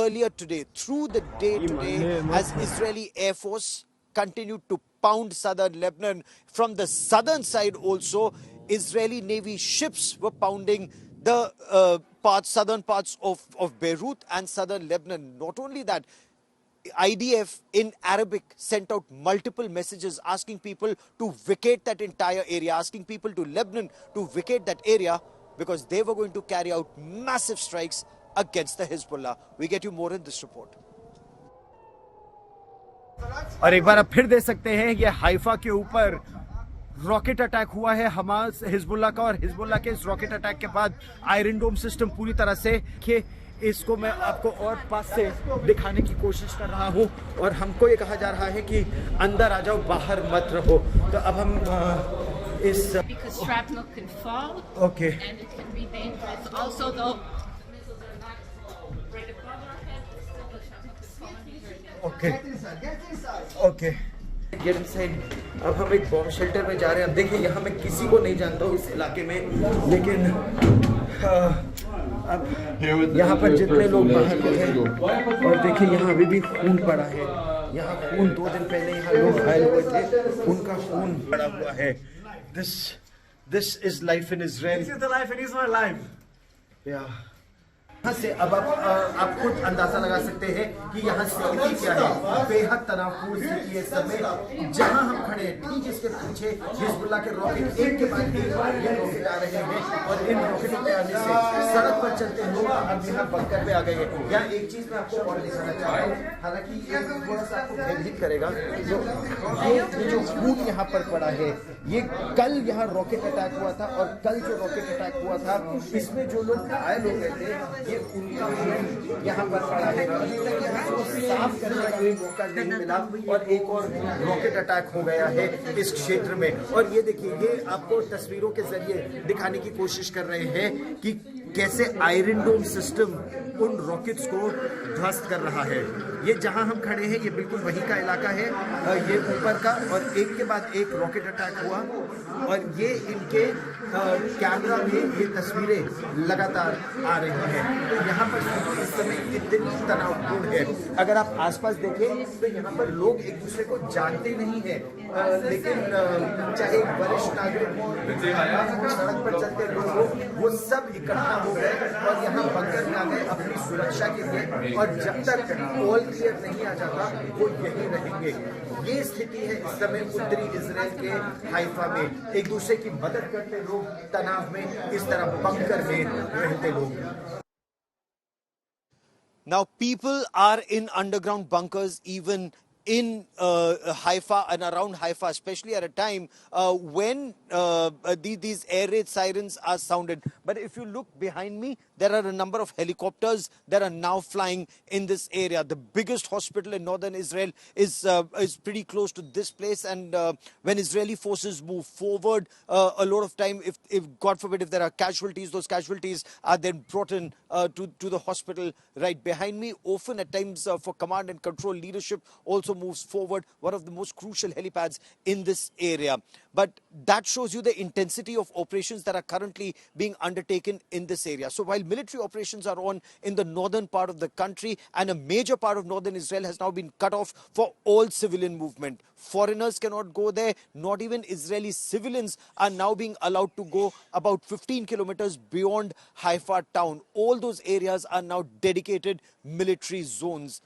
earlier today, through the day today, as Israeli Air Force continued to pound southern Lebanon. From the southern side also, Israeli Navy ships were pounding the southern parts of Beirut and southern Lebanon. Not only that, IDF in Arabic sent out multiple messages asking people to vacate that entire area, asking people to Lebanon to vacate that area because they were going to carry out massive strikes against the Hezbollah. We get you more in this report. और एक बार आप फिर देख सकते हैं ये Haifa के ऊपर रॉकेट अटैक हुआ है हमास हिजबुल्ला का, और हिजबुल्ला के इस रॉकेट अटैक के बाद आयरन डोम सिस्टम पूरी तरह से कि इसको मैं आपको और पास से दिखाने की कोशिश कर रहा हूं, और हमको ये कहा जा रहा है कि अंदर आ जाओ, बाहर मत रहो। तो अब हम इस okay okay okay get inside. अब हम एक बॉम्ब शेल्टर में जा रहे हैं। अब देखिए यहाँ मैं किसी को नहीं जानता हूँ इस इलाके में, लेकिन अब यहाँ पर जितने लोग बाहर के थे, और देखिए यहाँ अभी भी खून पड़ा है। यहाँ खून 2 दिन पहले यहाँ लोग घायल हुए थे, उनका खून पड़ा हुआ है। This is life in Israel. This is the life in Israel life. Yeah. यहाँ से अब आप खुद अंदाजा लगा सकते हैं कि यहाँ स्थिति क्या है। बेहद तनावपूर्ण स्थिति है इस समय। जहाँ हम खड़े हैं ठीक इसके पीछे हिजबुल्लाह के रॉकेट एक के बाद एक ये रॉकेट आ रहे हैं, और इन रॉकेटों के आने से सड़क पर चलते लोग अब यहाँ बंकर पे आ गए हैं। यहाँ एक चीज मैं आपको और दिखाना चाह रहा हूँ, हालांकि ये थोड़ा सा आपको भयभीत करेगा। ये जो खून यहाँ पर पड़ा है, ये कल यहाँ रॉकेट अटैक हुआ था, और कल जो रॉकेट अटैक हुआ था इसमें जो लोग घायल हो गए थे ये उनका खून यहाँ पर पड़ा है। अभी तक यहाँ को साफ करने का भी मौका नहीं मिला, और एक और रॉकेट अटैक हो गया है इस क्षेत्र में। और ये देखिए, ये आपको तस्वीरों के जरिए दिखाने की कोशिश कर रहे हैं कि कैसे आयरन डोम सिस्टम उन रॉकेट्स को ध्वस्त कर रहा है। ये जहां हम खड़े हैं ये बिल्कुल वही का इलाका है, ये ऊपर का, और एक के बाद एक रॉकेट अटैक हुआ, और ये इनके कैमरा में ये तस्वीरें लगातार आ रही हैं। तो यहाँ पर इस समय इतनी तनावपूर्ण है। अगर आप आसपास देखें तो यहाँ पर लोग एक दूसरे को जानते नहीं हैं, लेकिन चाहे वरिष्ठ नागरिक हो, सड़क पर चलते लोग हो, वो सब इकट्ठा हो गए और यहाँ बंकर में आ गए अपनी सुरक्षा के लिए। और जब तक ऑल क्लियर नहीं आ जाता वो यही रहेंगे। ये स्थिति है इस समय उत्तरी इजराइल के हाइफा में। एक दूसरे की मदद करते लोग, तनाव में इस तरह बंकर में रहते लोग। Now people are in underground bunkers even in Haifa and around Haifa, especially at a time when these air raid sirens are sounded. But if you look behind me, there are a number of helicopters that are now flying in this area. The biggest hospital in northern Israel is pretty close to this place, and when Israeli forces move forward, a lot of time, if God forbid, if there are casualties, those casualties are then brought in to the hospital right behind me. Often at times for command and control leadership also moves forward, one of the most crucial helipads in this area. But that shows you the intensity of operations that are currently being undertaken in this area. So while military operations are on in the northern part of the country, and a major part of northern Israel has now been cut off for all civilian movement. Foreigners cannot go there. Not even Israeli civilians are now being allowed to go about 15 kilometers beyond Haifa town. All those areas are now dedicated military zones.